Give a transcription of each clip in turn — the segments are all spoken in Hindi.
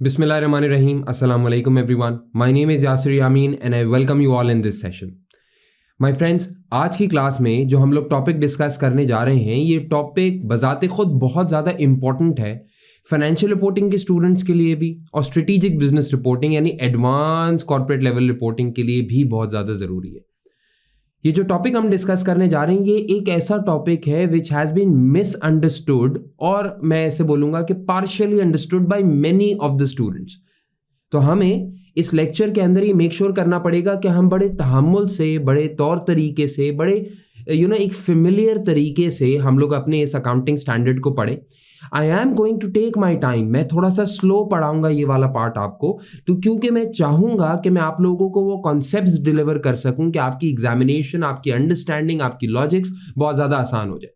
Bismillahirrahmanirrahim. Assalamu alaikum everyone. My name is Yasir Yamin and I welcome you all in this session. My friends, आज की क्लास में जो हम लोग टॉपिक डिस्कस करने जा रहे हैं, ये टॉपिक बजाते खुद बहुत ज़्यादा इम्पॉर्टेंट है फाइनेंशियल रिपोर्टिंग के स्टूडेंट्स के लिए भी और स्ट्रेटेजिक बिजनेस रिपोर्टिंग यानी एडवांस कॉर्पोरेट लेवल रिपोर्टिंग के लिए भी बहुत ज़्यादा ज़रूरी है। ये जो टॉपिक हम डिस्कस करने जा रहे हैं, ये एक ऐसा टॉपिक है विच हैज़ बीन मिसअंडरस्टूड और मैं ऐसे बोलूँगा कि partially understood by many of the students. तो हमें इस लेक्चर के अंदर ये मेक श्योर करना पड़ेगा कि हम बड़े तहम्मुल से, बड़े तौर तरीके से, बड़े एक फेमिलियर तरीके से हम लोग अपने इस अकाउंटिंग स्टैंडर्ड को पढ़ें। I am going to take my time. मैं थोड़ा सा स्लो पढ़ाऊंगा ये वाला पार्ट आपको, तो क्योंकि मैं चाहूँगा कि मैं आप लोगों को वो कॉन्सेप्ट्स डिलीवर कर सकूं कि आपकी एग्जामिनेशन, आपकी अंडरस्टैंडिंग, आपकी लॉजिक्स बहुत ज़्यादा आसान हो जाए।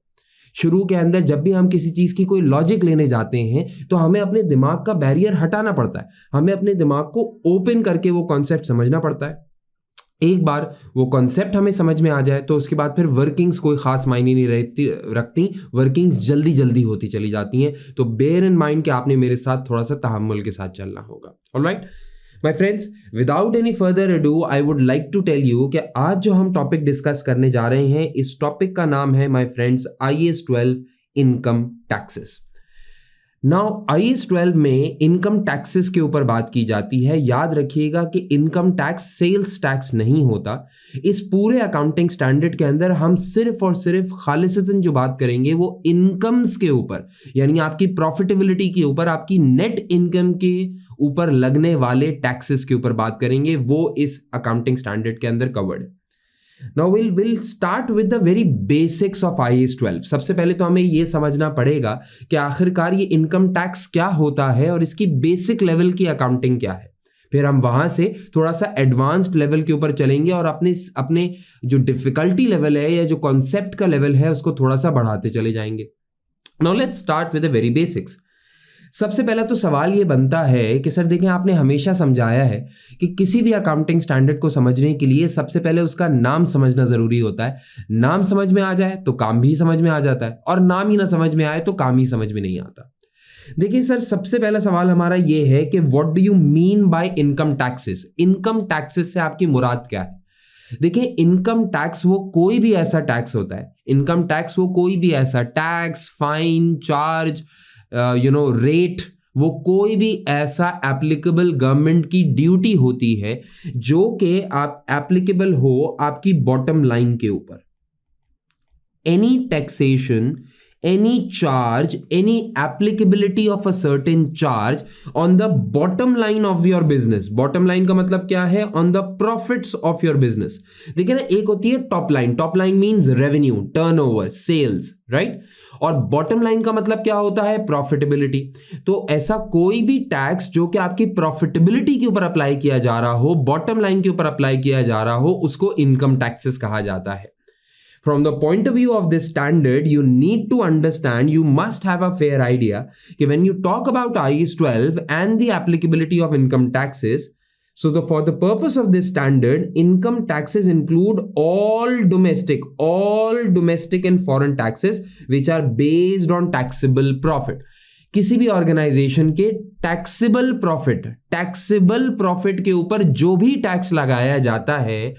शुरू के अंदर जब भी हम किसी चीज़ की कोई लॉजिक लेने जाते हैं तो हमें अपने दिमाग का बैरियर हटाना पड़ता है, हमें अपने दिमाग को ओपन करके वो कॉन्सेप्ट समझना पड़ता है। एक बार वो कॉन्सेप्ट हमें समझ में आ जाए तो उसके बाद फिर वर्किंग्स कोई खास मायने नहीं रखती, वर्किंग्स जल्दी जल्दी होती चली जाती हैं। तो बेयर इन माइंड कि आपने मेरे साथ थोड़ा सा तहम्मुल के साथ चलना होगा। Alright my friends, without any further ado I would like to tell you कि आज जो हम टॉपिक डिस्कस करने जा रहे हैं, इस टॉपिक का नाम है my friends IAS 12 income taxes. Now IAS 12 में इनकम टैक्सेस के ऊपर बात की जाती है। याद रखिएगा कि इनकम टैक्स सेल्स टैक्स नहीं होता। इस पूरे अकाउंटिंग स्टैंडर्ड के अंदर हम सिर्फ और सिर्फ खालिसतन जो बात करेंगे वो इनकम्स के ऊपर, यानी आपकी प्रॉफिटेबिलिटी के ऊपर, आपकी नेट इनकम के ऊपर लगने वाले टैक्सेस के ऊपर बात करेंगे। वो इस अकाउंटिंग स्टैंडर्ड के अंदर कवर्ड है। Now we'll start with the very basics of IAS 12। सबसे पहले तो हमें ये समझना पड़ेगा कि आखिरकार ये इनकम टैक्स क्या होता है और इसकी बेसिक लेवल की अकाउंटिंग क्या है। फिर हम वहां से थोड़ा सा एडवांस्ड लेवल के ऊपर चलेंगे और अपने जो डिफिकल्टी लेवल है या जो कॉन्सेप्ट का लेवल है उसको थोड़ा सा बढ़ाते चले जाएंगे। Now let's start with the very basics। सबसे पहला तो सवाल ये बनता है कि सर देखें, आपने हमेशा समझाया है कि किसी भी अकाउंटिंग स्टैंडर्ड को समझने के लिए सबसे पहले उसका नाम समझना ज़रूरी होता है। नाम समझ में आ जाए तो काम भी समझ में आ जाता है, और नाम ही ना समझ में आए तो काम ही समझ में नहीं आता। देखिए सर, सबसे पहला सवाल हमारा ये है कि what do you mean by income taxes. Income taxes से आपकी मुराद क्या है? देखिए, इनकम टैक्स वो कोई भी ऐसा टैक्स होता है, इनकम टैक्स वो कोई भी ऐसा टैक्स, फाइन, चार्ज, रेट, वो कोई भी ऐसा एप्लीकेबल गवर्नमेंट की ड्यूटी होती है जो कि आप एप्लीकेबल हो आपकी बॉटम लाइन के ऊपर। Any taxation, any charge, any applicability of a certain charge on the bottom line of your business। bottom line का मतलब क्या है? on the profits of your business। देखिए ना, एक होती है top line, top line means revenue, turnover, sales, right. और बॉटम लाइन का मतलब क्या होता है? प्रॉफिटेबिलिटी। तो ऐसा कोई भी टैक्स जो कि आपकी प्रॉफिटेबिलिटी के ऊपर अप्लाई किया जा रहा हो, बॉटम लाइन के ऊपर अप्लाई किया जा रहा हो, उसको इनकम टैक्सेस कहा जाता है। From the point of view of this standard, you need to understand, you must have a fair idea that when you talk about IAS 12 and the applicability of income taxes, so for the purpose of this standard, income taxes include all domestic and foreign taxes which are based on taxable profit। किसी भी ऑर्गेनाइजेशन के टैक्सेबल प्रॉफिट के ऊपर जो भी टैक्स लगाया जाता है,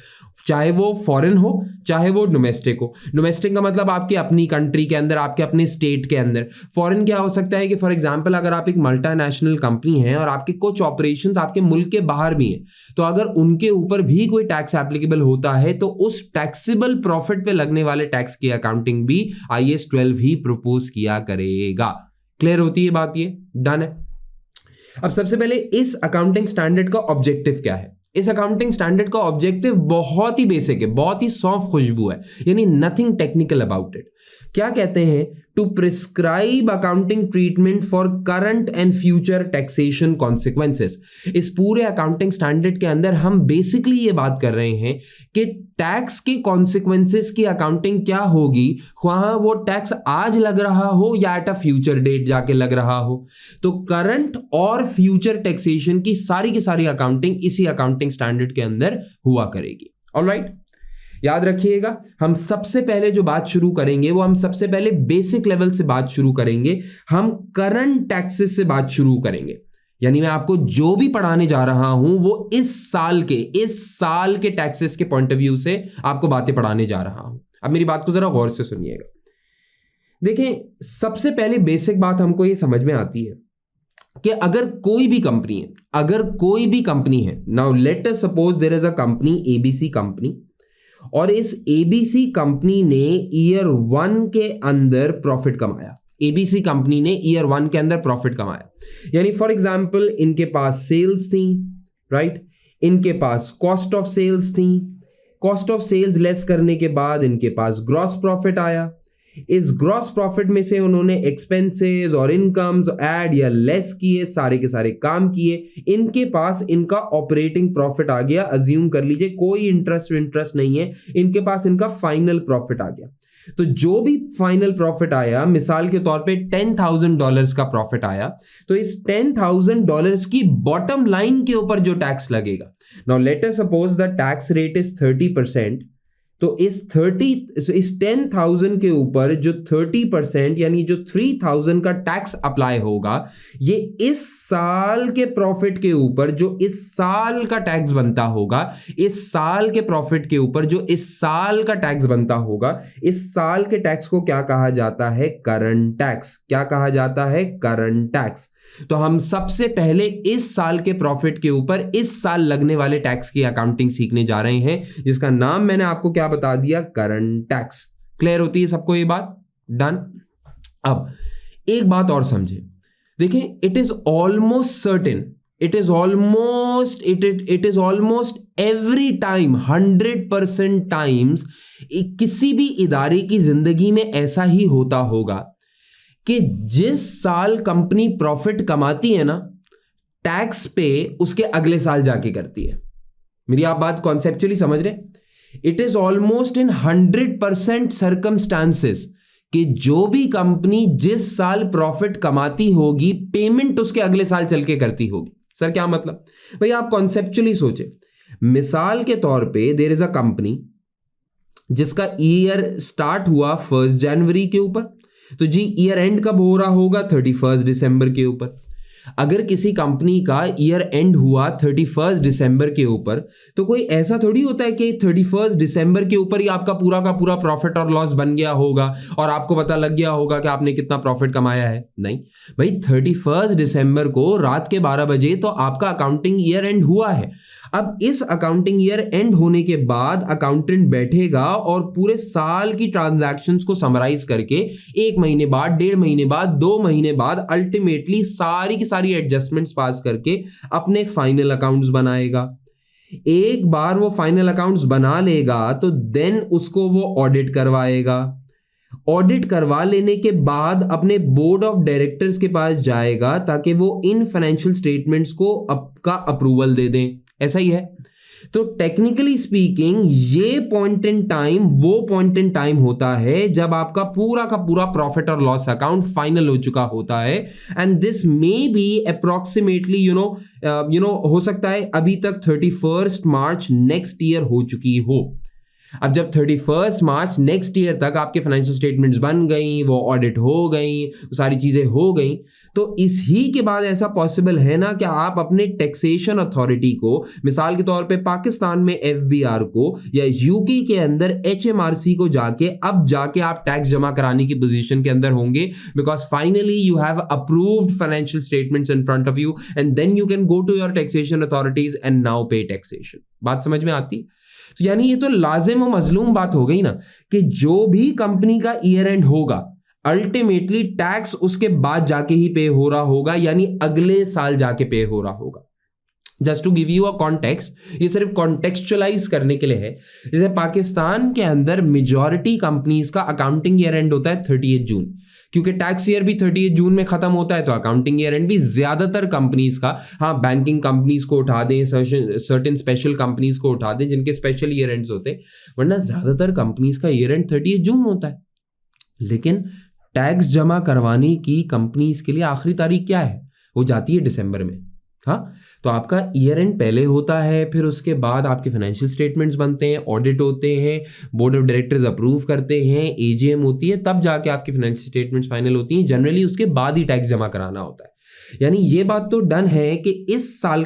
चाहे वो फॉरेन हो चाहे वो डोमेस्टिक हो। डोमेस्टिक का मतलब आपकी अपनी कंट्री के अंदर, आपके अपने स्टेट के अंदर। फॉरेन क्या हो सकता है कि फॉर एग्जांपल अगर आप एक मल्टीनेशनल कंपनी है और आपके कुछ ऑपरेशंस आपके मुल्क के बाहर भी हैं, तो अगर उनके ऊपर भी कोई टैक्स एप्लीकेबल होता है तो उस टैक्सेबल प्रॉफिट पे लगने वाले टैक्स की अकाउंटिंग भी IAS 12 ही प्रपोज किया करेगा। क्लियर होती है बात? ये डन है। अब सबसे पहले इस अकाउंटिंग स्टैंडर्ड का ऑब्जेक्टिव क्या है? इस अकाउंटिंग स्टैंडर्ड का ऑब्जेक्टिव बहुत ही बेसिक है, बहुत ही सॉफ्ट खुशबू है, यानी नथिंग टेक्निकल अबाउट इट। क्या कहते हैं? To prescribe accounting treatment for current and future taxation consequences. इस पूरे अकाउंटिंग स्टैंडर्ड के अंदर हम बेसिकली ये बात कर रहे हैं कि टैक्स के कॉन्सिक्वेंसेस की अकाउंटिंग क्या होगी, वहां वो टैक्स आज लग रहा हो या एट अ फ्यूचर डेट जाके लग रहा हो। तो करंट और फ्यूचर टैक्सेशन की सारी अकाउंटिंग इसी अकाउंटिंग स्टैंडर्ड के अंदर हुआ करेगी। ऑलराइट, याद रखिएगा, हम सबसे पहले जो बात शुरू करेंगे वो हम सबसे पहले बेसिक लेवल से बात शुरू करेंगे। हम करंट टैक्सेस से बात शुरू करेंगे। यानी मैं आपको जो भी पढ़ाने जा रहा हूं वो इस साल के टैक्सेस के पॉइंट ऑफ व्यू से आपको बातें पढ़ाने जा रहा हूं। अब मेरी बात को जरा गौर से सुनिएगा। देखें, सबसे पहले बेसिक बात हमको ये समझ में आती है कि अगर कोई भी कंपनी है, now let us suppose there is a company ABC company, और इस एबीसी कंपनी ने ईयर 1 के अंदर प्रॉफिट कमाया। एबीसी कंपनी ने ईयर 1 के अंदर प्रॉफिट कमाया, यानी फॉर एग्जांपल इनके पास सेल्स थी, राइट, इनके पास कॉस्ट ऑफ सेल्स थी, कॉस्ट ऑफ सेल्स लेस करने के बाद इनके पास ग्रॉस प्रॉफिट आया। इस ग्रॉस प्रॉफिट में से उन्होंने एक्सपेंसेस और इनकम्स ऐड या लेस किए, सारे के सारे काम किए, इनके पास इनका ऑपरेटिंग प्रॉफिट आ गया। अज्यूम कर लीजिए कोई इंटरेस्ट नहीं है, इनके पास इनका फाइनल प्रॉफिट आ गया। तो जो भी फाइनल प्रॉफिट आया, मिसाल के तौर पे $10,000 का प्रॉफिट आया, तो इस $10,000 की बॉटम लाइन के ऊपर जो टैक्स लगेगा, now let us suppose the tax rate is 30%, तो इस 10,000 के ऊपर जो 30% यानी जो 3,000 का टैक्स अप्लाई होगा, ये इस साल के प्रॉफिट के ऊपर जो इस साल का टैक्स बनता होगा, इस साल के प्रॉफिट के ऊपर जो इस साल का टैक्स बनता होगा, इस साल के टैक्स को क्या कहा जाता है? Current tax. क्या कहा जाता है? Current tax. तो हम सबसे पहले इस साल के प्रॉफिट के ऊपर इस साल लगने वाले टैक्स की अकाउंटिंग सीखने जा रहे हैं, जिसका नाम मैंने आपको क्या बता दिया? Current tax. क्लियर होती है सबको ये बात? डन। अब एक बात और समझे, देखें, it is almost certain, it is almost every time 100% times किसी भी इदारे की जिंदगी में ऐसा ही होता होगा कि जिस साल कंपनी प्रॉफिट कमाती है ना, टैक्स पे उसके अगले साल जाके करती है। मेरी आप बात कॉन्सेप्चुअली समझ रहे? It is almost in 100% circumstances कि जो भी कंपनी जिस साल प्रॉफिट कमाती होगी, पेमेंट उसके अगले साल चल के करती होगी। सर क्या मतलब? भाई आप कॉन्सेप्चुअली सोचे, मिसाल के तौर पे देयर इज अ कंपनी जिसका ईयर स्टार्ट हुआ 1 जनवरी के ऊपर, तो जी ईयर एंड कब हो रहा होगा? 31 दिसंबर के ऊपर। अगर किसी कंपनी का ईयर एंड हुआ 31 दिसंबर के ऊपर, तो कोई ऐसा थोड़ी होता है कि 31 दिसंबर के ऊपर ही आपका पूरा का पूरा प्रॉफिट और लॉस बन गया होगा और आपको पता लग गया होगा कि आपने कितना प्रॉफिट कमाया है। नहीं भाई, 31 दिसंबर को रात के 12 बजे तो आपका अकाउंटिंग ईयर एंड हुआ है। अब इस अकाउंटिंग ईयर एंड होने के बाद अकाउंटेंट बैठेगा और पूरे साल की ट्रांजैक्शंस को समराइज करके 1 महीने बाद, 1.5 महीने बाद, 2 महीने बाद अल्टीमेटली सारी की सारी एडजस्टमेंट्स पास करके अपने फाइनल अकाउंट्स बनाएगा। एक बार वो फाइनल अकाउंट्स बना लेगा तो देन उसको वो ऑडिट करवाएगा। ऑडिट करवा लेने के बाद अपने बोर्ड ऑफ डायरेक्टर्स के पास जाएगा ताकि वो इन फाइनेंशियल स्टेटमेंट्स को का अप्रूवल दे दें। ऐसा ही है। तो टेक्निकली स्पीकिंग ये पॉइंट इन टाइम वो पॉइंट इन टाइम होता है जब आपका पूरा का पूरा प्रॉफिट और लॉस अकाउंट फाइनल हो चुका होता है। And this may be approximately you know हो सकता है अभी तक 31 मार्च नेक्स्ट ईयर हो चुकी हो। अब जब 31 मार्च नेक्स्ट ईयर तक आपके फाइनेंशियल स्टेटमेंट्स बन गई, वो ऑडिट हो गई, सारी चीजें हो गई, तो इस ही के बाद ऐसा पॉसिबल है ना कि आप अपने टैक्सेशन अथॉरिटी को, मिसाल के तौर पे पाकिस्तान में एफबीआर को या यूके के अंदर एचएमआरसी को जाके अब जाके आप टैक्स जमा कराने की पोजीशन के अंदर होंगे, because finally you have approved financial statements in front of you and then you can go to your taxation authorities and now pay taxation. बात समझ में आती? तो यानी ये तो लाजिम और मजलूम बात हो गई ना कि जो भी कंपनी का ईयर एंड होगा अल्टीमेटली टैक्स उसके बाद जाके ही पे हो रहा होगा, यानी अगले साल जाके पे हो रहा होगा। Just to give you a context, ये सिर्फ कॉन्टेक्चुअलाइज करने के लिए है। जैसे पाकिस्तान के अंदर मेजॉरिटी कंपनीज का अकाउंटिंग ईयर एंड होता है 30 जून, क्योंकि टैक्स ईयर भी 30 जून में खत्म होता है, तो अकाउंटिंग ईयर एंड भी ज्यादातर कंपनीज का, हाँ बैंकिंग कंपनीज को उठा दें, सर्टेन स्पेशल कंपनीज को उठा दें जिनके स्पेशल ईयर एंड्स होते हैं, वरना ज्यादातर कंपनीज का ईयर एंड 30 जून होता है। लेकिन टैक्स जमा करवाने की कंपनीज के लिए आखिरी तारीख क्या है? वो जाती है दिसंबर में। हाँ, तो आपका ईयर एंड पहले होता है, फिर उसके बाद आपके फाइनेंशियल स्टेटमेंट्स बनते हैं, ऑडिट होते हैं, बोर्ड ऑफ डायरेक्टर्स अप्रूव करते हैं, एजीएम होती है, तब जाके आपकी फाइनेंशियल स्टेटमेंट्स फाइनल होती हैं। जनरली उसके बाद ही टैक्स जमा कराना होता है। यानी ये बात तो डन है कि इस साल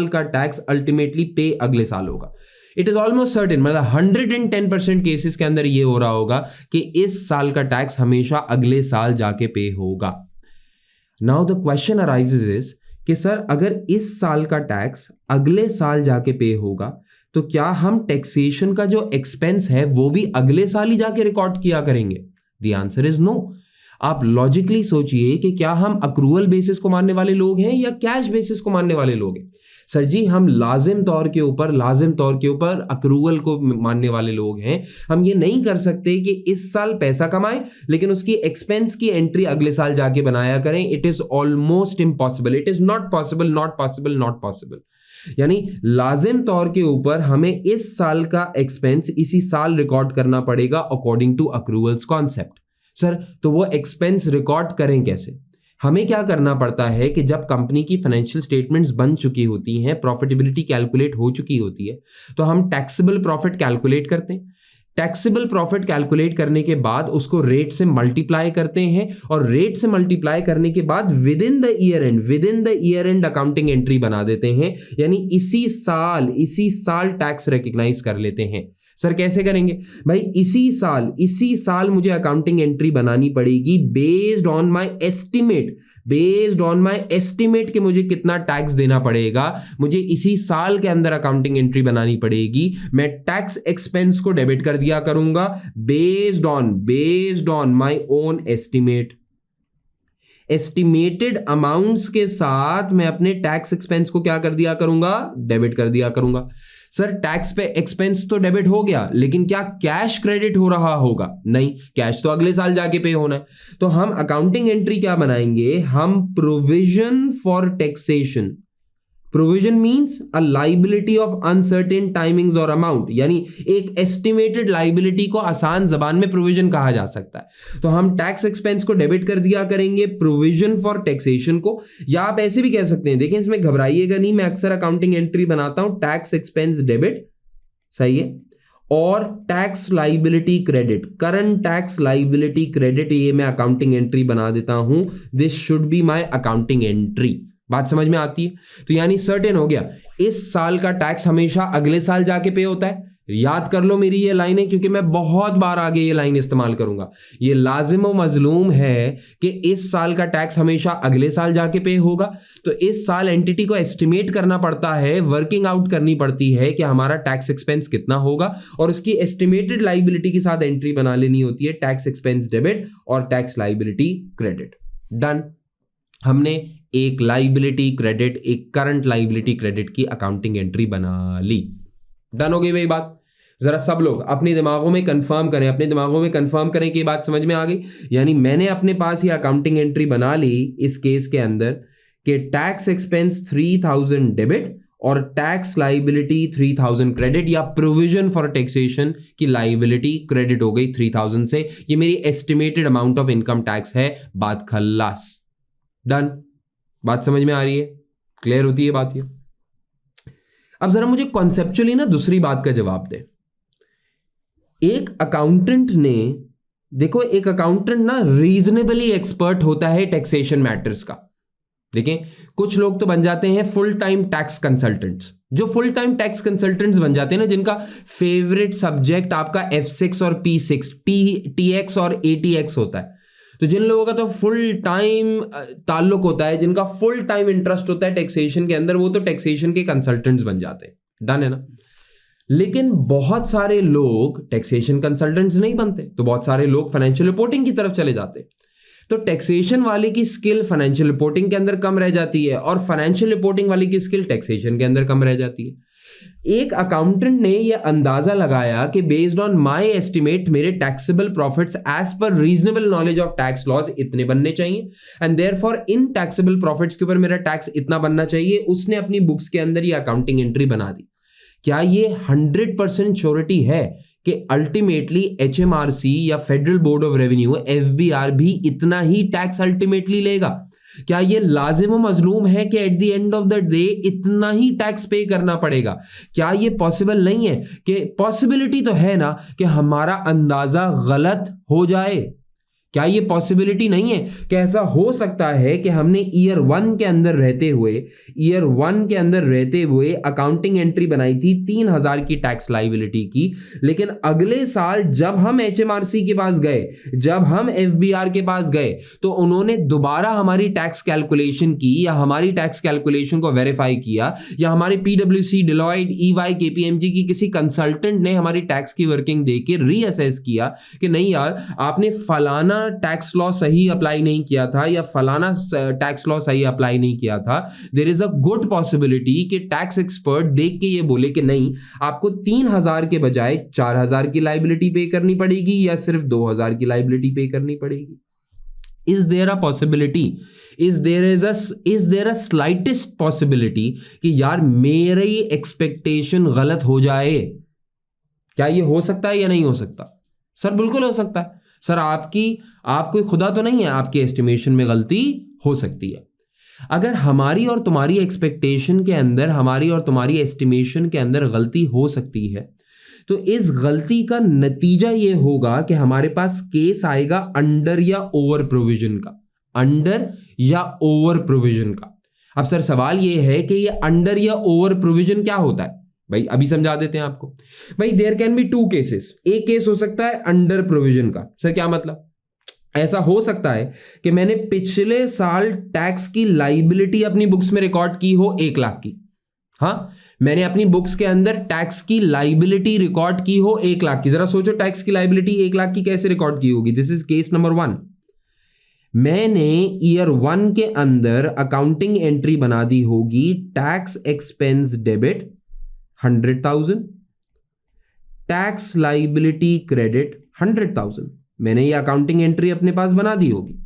का टैक्स अल्टीमेटली पे अगले साल होगा। इट इज ऑलमोस्ट सर्टेन, मतलब 110% केसेस के अंदर ये हो रहा होगा कि इस साल का टैक्स हमेशा अगले साल जाके पे होगा। Now the question arises is कि सर अगर इस साल का टैक्स अगले साल जाके पे होगा तो क्या हम टैक्सेशन का जो एक्सपेंस है वो भी अगले साल ही जाके रिकॉर्ड किया करेंगे? The answer is no. आप लॉजिकली सोचिए कि क्या हम अक्रूवल बेसिस को मानने वाले लोग हैं या कैश बेसिस को मानने वाले लोग हैं? सर जी हम लाजिम तौर के ऊपर अक्रूवल को मानने वाले लोग हैं। हम ये नहीं कर सकते कि इस साल पैसा कमाएं लेकिन उसकी एक्सपेंस की एंट्री अगले साल जाके बनाया करें। It is almost impossible, it is not possible. यानी लाजिम तौर के ऊपर हमें इस साल का एक्सपेंस इसी साल रिकॉर्ड करना पड़ेगा according to accruals concept. Sir तो वो एक्सपेंस रिकॉर्ड करें कैसे? हमें क्या करना पड़ता है कि जब कंपनी की फाइनेंशियल स्टेटमेंट्स बन चुकी होती हैं, प्रॉफिटेबिलिटी कैलकुलेट हो चुकी होती है, तो हम टैक्सेबल प्रॉफिट कैलकुलेट करते हैं। टैक्सेबल प्रॉफिट कैलकुलेट करने के बाद उसको रेट से मल्टीप्लाई करते हैं और रेट से मल्टीप्लाई करने के बाद with in the year and accounting entry बना देते हैं। यानी इसी साल टैक्स रिकग्नाइज कर लेते हैं। सर कैसे करेंगे भाई? इसी साल मुझे अकाउंटिंग एंट्री बनानी पड़ेगी बेस्ड ऑन माय एस्टिमेट कि मुझे कितना टैक्स देना पड़ेगा। मुझे इसी साल के अंदर अकाउंटिंग एंट्री बनानी पड़ेगी। मैं टैक्स एक्सपेंस को डेबिट कर दिया करूंगा based on my own estimated amounts के साथ मैं अपने टैक्स एक्सपेंस को क्या कर दिया करूंगा? डेबिट कर दिया करूंगा। सर टैक्स पे एक्सपेंस तो डेबिट हो गया लेकिन क्या कैश क्रेडिट हो रहा होगा? नहीं, कैश तो अगले साल जाके पे होना है। तो हम अकाउंटिंग एंट्री क्या बनाएंगे? हम provision for taxation. Provision means a liability of uncertain timings और अमाउंट, यानी एक एस्टिमेटेड लाइबिलिटी को आसान जबान में प्रोविजन कहा जा सकता है। तो हम टैक्स एक्सपेंस को डेबिट कर दिया करेंगे प्रोविजन फॉर टैक्सेशन को, या आप ऐसे भी कह सकते हैं, देखें इसमें घबराइएगा नहीं, मैं अक्सर अकाउंटिंग एंट्री बनाता हूं टैक्स एक्सपेंस डेबिट, सही है, और tax liability credit, current tax liability credit, ये मैं अकाउंटिंग एंट्री बना देता हूं। This should be my accounting entry. बात समझ में आती है? तो यानी सर्टेन हो गया इस साल का टैक्स हमेशा अगले साल जाके पे होता है। याद कर लो मेरी ये लाइनें, क्योंकि मैं बहुत बार आगे ये लाइन इस्तेमाल करूंगा। ये लाजिम व मजलूम है कि इस साल का टैक्स हमेशा अगले साल जाके पे होगा। तो इस साल एंटिटी को एस्टिमेट करना पड़ता है, वर्किंग आउट करनी पड़ती है कि हमारा टैक्स एक्सपेंस कितना होगा, और उसकी एस्टिमेटेड लाइबिलिटी के साथ एंट्री बना लेनी होती है टैक्स एक्सपेंस डेबिट और टैक्स लाइबिलिटी क्रेडिट। डन। हमने एक लाइबिलिटी क्रेडिट, एक करंट लाइबिलिटी क्रेडिट की अकाउंटिंग एंट्री बना ली। डन हो गई भाई बात? जरा सब लोग अपने दिमागों में कंफर्म करें कि बात समझ में आ गई। यानी मैंने अपने पास ये अकाउंटिंग एंट्री बना ली इस केस के अंदर कि टैक्स एक्सपेंस 3000 डेबिट और टैक्स लाइबिलिटी 3000 क्रेडिट, या प्रोविजन फॉर टैक्सेशन की लाइबिलिटी क्रेडिट हो गई 3000 से। ये मेरी estimated amount of income tax है। बात खल्लास। डन। बात समझ में आ रही है? क्लियर होती है बात? ये अब जरा मुझे कॉन्सेप्चुअली ना दूसरी बात का जवाब दे। एक अकाउंटेंट ना रीजनेबली एक्सपर्ट होता है टैक्सेशन मैटर्स का। देखें कुछ लोग तो बन जाते हैं फुल टाइम टैक्स कंसल्टेंट्स। जो फुल टाइम टैक्स कंसल्टेंट्स बन जाते हैं ना, जिनका फेवरेट सब्जेक्ट आपका F6 और P6, TX और ATX होता है, तो जिन लोगों का तो फुल टाइम ताल्लुक होता है, जिनका फुल टाइम इंटरेस्ट होता है टैक्सेशन के अंदर, वो तो टैक्सेशन के कंसल्टेंट्स बन जाते हैं। डन है ना? लेकिन बहुत सारे लोग टैक्सेशन कंसल्टेंट्स नहीं बनते, तो बहुत सारे लोग फाइनेंशियल रिपोर्टिंग की तरफ चले जाते हैं। तो टैक्सेशन वाले की स्किल फाइनेंशियल रिपोर्टिंग के अंदर कम रह जाती है और फाइनेंशियल रिपोर्टिंग वाले की स्किल टैक्सेशन के अंदर कम रह जाती है। एक अकाउंटेंट ने यह अंदाजा लगाया कि बेस्ड ऑन माय एस्टिमेट मेरे taxable profits as per reasonable knowledge of tax laws इतने बनने चाहिए, and therefore in taxable profits के ऊपर मेरा टैक्स इतना बनना चाहिए। उसने अपनी बुक्स के अंदर ये अकाउंटिंग एंट्री बना दी। क्या ये 100% श्योरिटी है कि अल्टीमेटली HMRC या federal board of revenue FBR भी इतना ही टैक्स अल्टीमेटली लेगा? क्या ये लाजिम मजलूम है कि at the end of the day इतना ही टैक्स पे करना पड़ेगा? क्या ये पॉसिबल नहीं है? कि पॉसिबिलिटी तो है ना कि हमारा अंदाजा गलत हो जाए। क्या ये पॉसिबिलिटी नहीं है कि ऐसा हो सकता है कि हमने ईयर 1 के अंदर रहते हुए अकाउंटिंग एंट्री बनाई थी 3,000 की टैक्स लायबिलिटी की, लेकिन अगले साल जब हम HMRC के पास गए, जब हम FBR के पास गए, तो उन्होंने दोबारा हमारी टैक्स कैलकुलेशन की या हमारी टैक्स कैलकुलेशन को वेरीफाई किया, या हमारे PwC, डिलॉयट, EY, KPMG की किसी कंसल्टेंट ने हमारी टैक्स की वर्किंग देके रीअसेस किया कि नहीं यार, आपने फलाना टैक्स लॉ सही अप्लाई नहीं किया था या फलाना टैक्स लॉ सही अप्लाई नहीं किया था। There is a good possibility कि टैक्स एक्सपर्ट देख के ये बोले कि नहीं, आपको 3,000 के बजाय 4,000 की लायबिलिटी पे करनी पड़ेगी या सिर्फ 2,000 की लायबिलिटी पे करनी पड़ेगी। Is there a possibility, is there a slightest possibility कि यार मेरी एक्सपेक्टेशन गलत हो जाए? क्या ये हो सकता है या नहीं हो सकता? सर बिल्कुल हो सकता है। सर आप कोई खुदा तो नहीं है, आपके एस्टिमेशन में गलती हो सकती है। अगर हमारी और तुम्हारी एक्सपेक्टेशन के अंदर, हमारी और तुम्हारी एस्टिमेशन के अंदर गलती हो सकती है, तो इस गलती का नतीजा ये होगा कि हमारे पास केस आएगा अंडर या ओवर प्रोविजन का। अंडर या ओवर प्रोविजन का। अब सर सवाल ये है कि ये अंडर या ओवर प्रोविजन क्या होता है? भाई अभी समझा देते हैं आपको। भाई देयर कैन बी 2 केसेस। एक केस हो सकता है अंडर प्रोविजन का। सर क्या मतलब? ऐसा हो सकता है कि मैंने पिछले साल टैक्स की लायबिलिटी अपनी बुक्स में रिकॉर्ड की हो 1 लाख की। हाँ, मैंने अपनी बुक्स के अंदर टैक्स की लायबिलिटी रिकॉर्ड की हो 1 लाख की। जरा सोचो टैक्स की लायबिलिटी 1 लाख की कैसे रिकॉर्ड की होगी। This is case number 1। मैंने ईयर 1 के अंदर अकाउंटिंग एंट्री बना दी होगी, tax expense debit 100,000, tax liability credit 100,000। मैंने ये अकाउंटिंग एंट्री अपने पास बना दी होगी।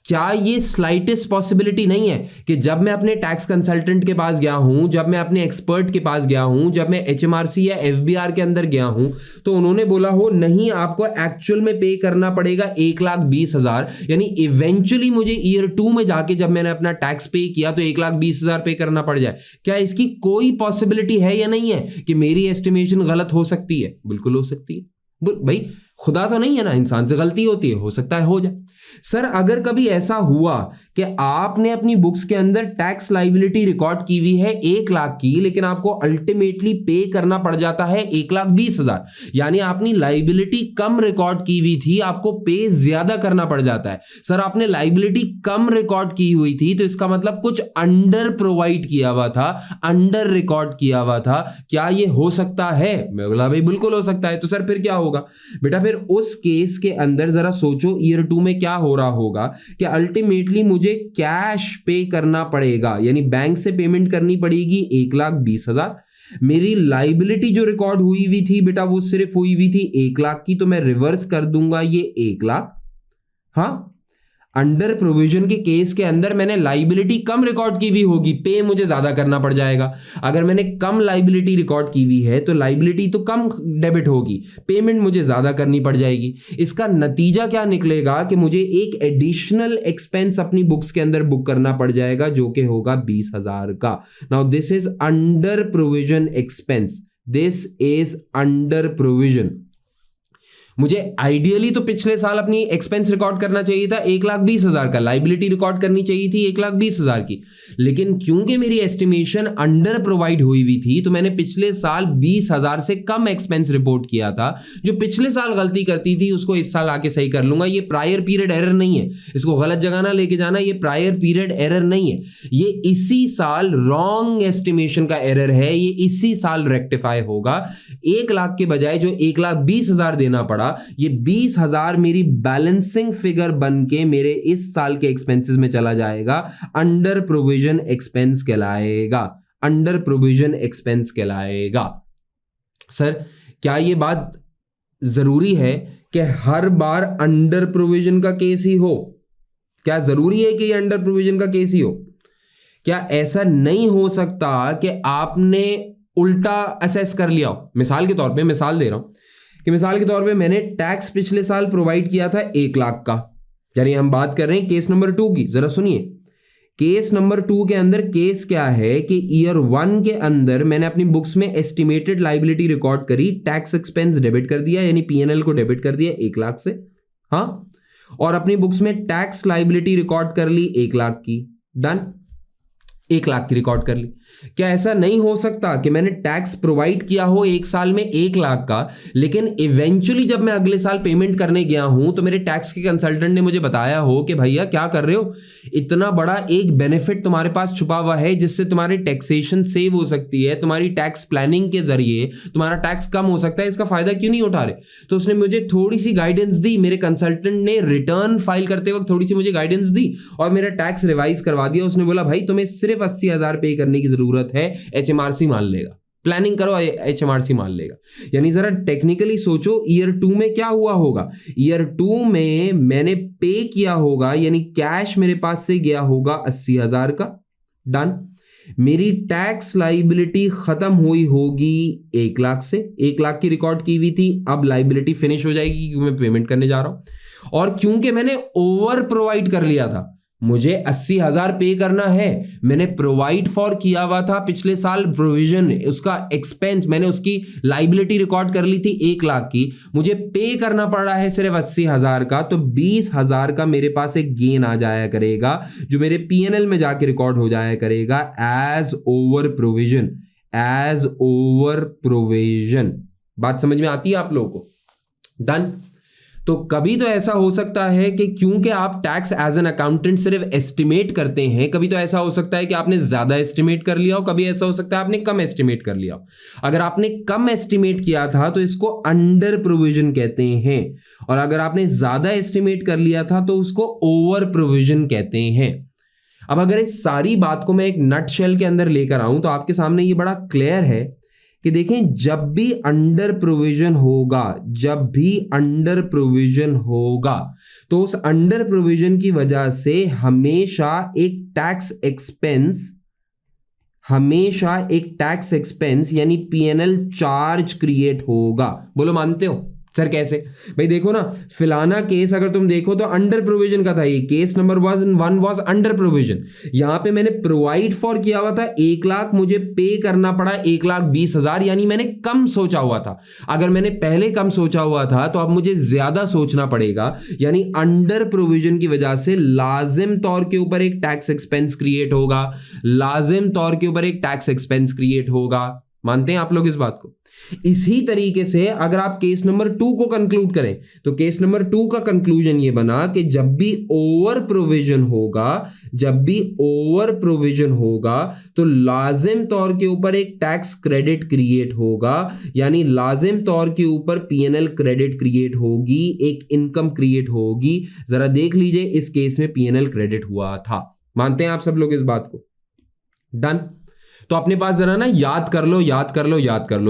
क्या ये स्लाइटेस्ट पॉसिबिलिटी नहीं है कि जब मैं अपने टैक्स कंसल्टेंट के पास गया हूं, जब मैं अपने एक्सपर्ट के पास गया हूं, जब मैं HMRC या FBR के अंदर गया हूं, तो उन्होंने बोला हो नहीं, आपको एक्चुअल में पे करना पड़ेगा 1,20,000, यानी इवेंचुअली मुझे ईयर 2 में जाके जब मैंने अपना टैक्स पे किया तो 1,20,000 पे करना पड़ जाए। क्या इसकी कोई पॉसिबिलिटी है या नहीं है कि मेरी एस्टिमेशन गलत हो सकती है? बिल्कुल हो सकती है। भाई खुदा तो नहीं है ना, इंसान से गलती होती है, हो सकता है हो जाए। सर अगर कभी ऐसा हुआ कि आपने अपनी बुक्स के अंदर टैक्स लायबिलिटी रिकॉर्ड की हुई है 1 लाख की, लेकिन आपको अल्टीमेटली पे करना पड़ जाता है 1,20,000, यानी आपने लायबिलिटी कम रिकॉर्ड की हुई थी, आपको पे ज्यादा करना पड़ जाता है। सर आपने लायबिलिटी कम रिकॉर्ड की हुई थी तो इसका मतलब कुछ अंडर प्रोवाइड किया हुआ था, अंडर रिकॉर्ड किया हुआ था। क्या ये हो सकता है? मैं बोला भाई बिल्कुल हो सकता है। तो सर फिर क्या होगा बेटा? फिर उस केस के अंदर जरा सोचो ईयर 2 में क्या हो रहा होगा कि अल्टीमेटली मुझे कैश पे करना पड़ेगा, यानी बैंक से पेमेंट करनी पड़ेगी 1,20,000। मेरी लायबिलिटी जो रिकॉर्ड हुई हुई थी बेटा वो सिर्फ हुई हुई थी 1 लाख की, तो मैं रिवर्स कर दूंगा ये 1 लाख। हाँ, अंडर प्रोविजन के केस के अंदर मैंने लायबिलिटी कम रिकॉर्ड की हुई होगी, पे मुझे ज्यादा करना पड़ जाएगा। अगर मैंने कम लायबिलिटी रिकॉर्ड की हुई है तो लायबिलिटी तो कम डेबिट होगी, पेमेंट मुझे ज्यादा करनी पड़ जाएगी। इसका नतीजा क्या निकलेगा कि मुझे एक एडिशनल एक्सपेंस अपनी बुक्स के अंदर बुक करना पड़ जाएगा जो कि होगा 20,000 का। Now this is under provision expense, this is under provision. मुझे आइडियली तो पिछले साल अपनी एक्सपेंस रिकॉर्ड करना चाहिए था 1,20,000 का, लायबिलिटी रिकॉर्ड करनी चाहिए थी 1,20,000 की, लेकिन क्योंकि मेरी एस्टिमेशन अंडर प्रोवाइड हुई हुई थी तो मैंने पिछले साल 20,000 से कम एक्सपेंस रिपोर्ट किया था। जो पिछले साल गलती करती थी उसको इस साल आके सही कर लूंगा। ये प्रायर पीरियड एरर नहीं है, इसको गलत जगह ना लेके जाना, ये प्रायर पीरियड एरर नहीं है, ये इसी साल रॉन्ग एस्टिमेशन का एरर है, ये इसी साल रेक्टिफाई होगा। 1 लाख के बजाय जो 1,20,000 देना पड़ा, ये 20,000 मेरी बैलेंसिंग फिगर बन के मेरे इस साल के एक्सपेंसेस में चला जाएगा, अंडर प्रोविजन एक्सपेंस कहलाएगा, अंडर प्रोविजन एक्सपेंस कहलाएगा। सर क्या ये बात जरूरी है कि हर बार अंडर प्रोविजन का केस ही हो? क्या जरूरी है कि ये अंडर प्रोविजन का केस ही हो? क्या ऐसा नहीं हो सकता कि आपने उल्टा असेस कर लिया हो? मिसाल के तौर पे मिसाल दे रहा हूं कि मिसाल के तौर पे मैंने टैक्स पिछले साल प्रोवाइड किया था 1 लाख का, यानी हम बात कर रहे हैं केस नंबर 2 की। जरा सुनिए, केस नंबर 2 के अंदर केस क्या है कि ईयर 1 के अंदर मैंने अपनी बुक्स में एस्टिमेटेड लायबिलिटी रिकॉर्ड करी, टैक्स एक्सपेंस डेबिट कर दिया, यानी P&L को डेबिट कर दिया 1 लाख से। हाँ, और अपनी बुक्स में टैक्स लाइबिलिटी रिकॉर्ड कर ली 1 लाख की, डन, 1 लाख की रिकॉर्ड कर ली। क्या ऐसा नहीं हो सकता कि मैंने टैक्स प्रोवाइड किया हो 1 साल में 1 लाख का, लेकिन इवेंचुअली जब मैं अगले साल पेमेंट करने गया हूं तो मेरे टैक्स के कंसल्टेंट ने मुझे बताया हो कि भैया क्या कर रहे हो, इतना बड़ा एक बेनिफिट तुम्हारे पास छुपा हुआ है जिससे तुम्हारी टैक्सेशन सेव हो सकती है, तुम्हारी टैक्स प्लानिंग के जरिए तुम्हारा टैक्स कम हो सकता है, इसका फायदा क्यों नहीं उठा रहे? तो उसने मुझे थोड़ी सी गाइडेंस दी, मेरे कंसल्टेंट ने रिटर्न फाइल करते वक्त थोड़ी सी मुझे गाइडेंस दी और मेरा टैक्स रिवाइज करवा दिया। उसने बोला भाई तुम्हें सिर्फ 80,000 पे करने की जरूरत है, HMRC मान लेगा, प्लानिंग करो HMRC मान लेगा। यानी जरा टेक्निकली सोचो, ईयर 2 में क्या हुआ होगा? ईयर 2 में मैंने पे किया होगा, यानी कैश मेरे पास से गया होगा 80,000 का, डन। मेरी टैक्स लाइबिलिटी खत्म हुई होगी 1 लाख से, 1 लाख की रिकॉर्ड की हुई थी, अब लाइबिलिटी फिनिश हो जाएगी क्योंकि मैं पेमेंट करने जा रहा हूं। और क्योंकि मैंने ओवर प्रोवाइड कर लिया था, मुझे 80,000 पे करना है, मैंने प्रोवाइड फॉर किया हुआ था पिछले साल प्रोविजन, उसका एक्सपेंस मैंने उसकी लाइबिलिटी रिकॉर्ड कर ली थी 1 लाख की, मुझे पे करना पड़ रहा है सिर्फ 80,000 का, तो 20,000 का मेरे पास एक गेन आ जाया करेगा जो मेरे PNL में जाके रिकॉर्ड हो जाया करेगा as over provision, as over provision. बात समझ में आती है आप लोगों को? डन। तो कभी तो ऐसा हो सकता है कि क्योंकि आप टैक्स एज एन अकाउंटेंट सिर्फ एस्टिमेट करते हैं, कभी तो ऐसा हो सकता है कि आपने ज्यादा एस्टिमेट कर लिया हो, कभी ऐसा हो सकता है आपने कम एस्टिमेट कर लिया हो। अगर आपने कम एस्टिमेट किया था तो इसको अंडर प्रोविजन कहते हैं, और अगर आपने ज्यादा एस्टिमेट कर लिया था तो उसको ओवर प्रोविजन कहते हैं। अब अगर इस सारी बात को मैं एक नट शेल के अंदर लेकर आऊं तो आपके सामने ये बड़ा क्लियर है कि देखें, जब भी अंडर प्रोविजन होगा, जब भी अंडर प्रोविजन होगा तो उस अंडर प्रोविजन की वजह से हमेशा एक टैक्स एक्सपेंस यानी PNL चार्ज क्रिएट होगा। बोलो मानते हो? सर कैसे? भाई देखो ना, फिलाना केस अगर तुम देखो तो अंडर प्रोविजन का था, ये case number 1 was under provision. यहां पे मैंने प्रोवाइड फॉर किया हुआ था 1 लाख, मुझे पे करना पड़ा 1,20,000, यानी मैंने कम सोचा हुआ था। अगर मैंने पहले कम सोचा हुआ था तो अब मुझे ज्यादा सोचना पड़ेगा, यानी अंडर प्रोविजन की वजह से लाजिम तौर के ऊपर एक टैक्स एक्सपेंस क्रिएट होगा, लाजिम तौर के ऊपर एक टैक्स एक्सपेंस क्रिएट होगा। मानते हैं आप लोग इस बात को? इसी तरीके से अगर आप केस नंबर 2 को कंक्लूड करें तो केस नंबर 2 का कंक्लूजन ये बना कि जब भी ओवर प्रोविजन होगा तो लाजिम तौर के ऊपर एक टैक्स क्रेडिट क्रिएट होगा, यानी लाजिम तौर के ऊपर PNL क्रेडिट क्रिएट होगी, एक इनकम क्रिएट होगी। जरा देख लीजिए इस केस में PNL क्रेडिट हुआ था। मानते हैं आप सब लोग इस बात को? डन। तो अपने पास जरा ना याद कर लो,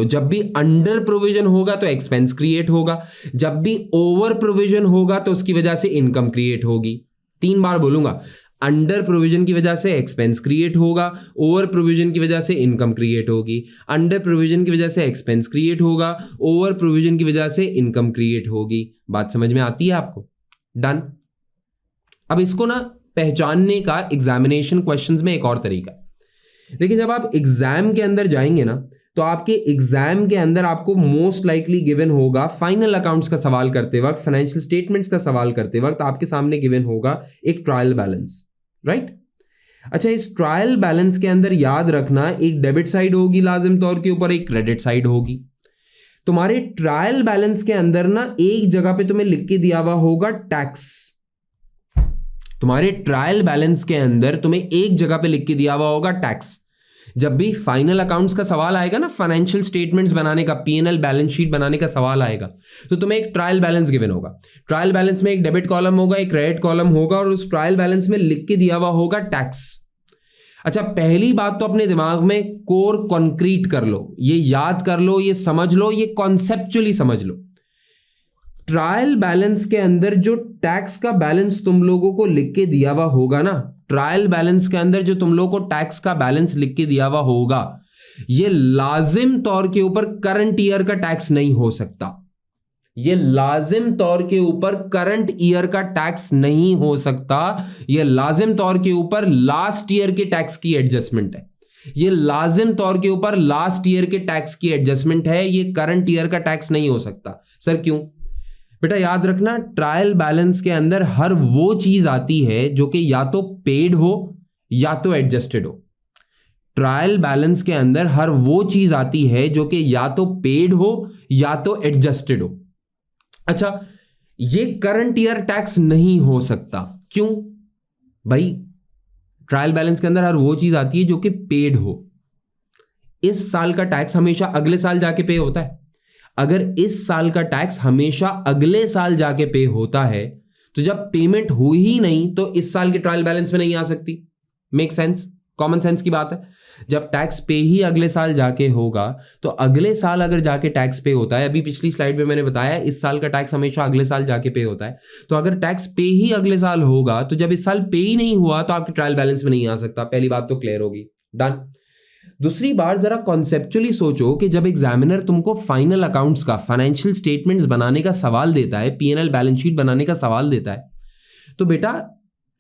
जब भी अंडर प्रोविजन होगा तो एक्सपेंस क्रिएट होगा, जब भी ओवर प्रोविजन होगा तो उसकी वजह से इनकम क्रिएट होगी। 3 बार बोलूंगा, अंडर प्रोविजन की वजह से एक्सपेंस क्रिएट होगा, ओवर प्रोविजन की वजह से इनकम क्रिएट होगी, अंडर प्रोविजन की वजह से एक्सपेंस क्रिएट होगा, ओवर प्रोविजन की वजह से इनकम क्रिएट होगी। बात समझ में आती है आपको? डन। अब इसको ना पहचानने का एग्जामिनेशन क्वेश्चंस में एक और तरीका। देखिए, जब आप एग्जाम के अंदर जाएंगे ना तो आपके एग्जाम के अंदर आपको मोस्ट लाइकली गिवन होगा, फाइनल अकाउंट्स का सवाल करते वक्त, फाइनेंशियल स्टेटमेंट्स का सवाल करते वक्त आपके सामने गिवन होगा एक ट्रायल बैलेंस, राइट? अच्छा, इस ट्रायल बैलेंस के अंदर याद रखना एक डेबिट साइड होगी लाजिम तौर के ऊपर, एक क्रेडिट साइड होगी। तुम्हारे ट्रायल बैलेंस के अंदर ना एक जगह पे तुम्हें लिख के दिया हुआ होगा टैक्स। तुम्हारे ट्रायल बैलेंस के अंदर तुम्हें एक जगह पे लिख के दिया हुआ होगा टैक्स। जब भी फाइनल अकाउंट्स का सवाल आएगा ना, फाइनेंशियल स्टेटमेंट्स बनाने का, PNL बैलेंस शीट बनाने का सवाल आएगा, तो तुम्हें एक ट्रायल बैलेंस गिवन होगा। ट्रायल बैलेंस में एक डेबिट कॉलम होगा, एक क्रेडिट कॉलम होगा, और उस ट्रायल बैलेंस में लिख के दिया हुआ होगा टैक्स। अच्छा, पहली बात तो अपने दिमाग में कोर कॉन्क्रीट कर लो, ये याद कर लो, ये समझ लो, ये कॉन्सेप्चुअली समझ लो। ट्रायल बैलेंस के अंदर जो टैक्स का बैलेंस तुम लोगों को लिख के दिया हुआ होगा ना, ट्रायल बैलेंस के अंदर जो तुम लोगों को टैक्स का बैलेंस लिख के दिया हुआ होगा, ये लाजिम तौर के ऊपर करंट ईयर का टैक्स नहीं हो सकता। ये लाजिम तौर के ऊपर करंट ईयर का टैक्स नहीं हो सकता। ये लाजिम तौर के ऊपर लास्ट ईयर के टैक्स की एडजस्टमेंट है। ये लाजिम तौर के ऊपर लास्ट ईयर के टैक्स की एडजस्टमेंट है। ये करंट ईयर का टैक्स नहीं हो सकता। सर क्यों? बेटा याद रखना, ट्रायल बैलेंस के अंदर हर वो चीज आती है जो कि या तो पेड हो या तो एडजस्टेड हो। ट्रायल बैलेंस के अंदर हर वो चीज आती है जो कि या तो पेड हो या तो एडजस्टेड हो। अच्छा, ये करंट ईयर टैक्स नहीं हो सकता। क्यों भाई? ट्रायल बैलेंस के अंदर हर वो चीज आती है जो कि पेड हो। इस साल का टैक्स हमेशा अगले साल जाके पे होता है। अगर इस साल का टैक्स हमेशा अगले साल जाके पे होता है तो जब पेमेंट हुई ही नहीं तो इस साल के ट्रायल बैलेंस में नहीं आ सकती। Make sense? कॉमन सेंस की बात है। जब टैक्स पे ही अगले साल जाके होगा तो अगले साल अगर जाके टैक्स पे होता है, अभी पिछली स्लाइड में मैंने बताया इस साल का टैक्स हमेशा अगले साल जाके पे होता है, तो अगर टैक्स पे ही अगले साल होगा तो जब इस साल पे ही नहीं हुआ तो आपके ट्रायल बैलेंस में नहीं आ सकता। पहली बात तो क्लियर होगी। डन। दूसरी बार जरा कॉन्सेप्चुअली सोचो कि जब एग्जामिनर तुमको फाइनल अकाउंट्स का, फाइनेंशियल स्टेटमेंट्स बनाने का सवाल देता है, पीएनएल बैलेंस शीट बनाने का सवाल देता है, तो बेटा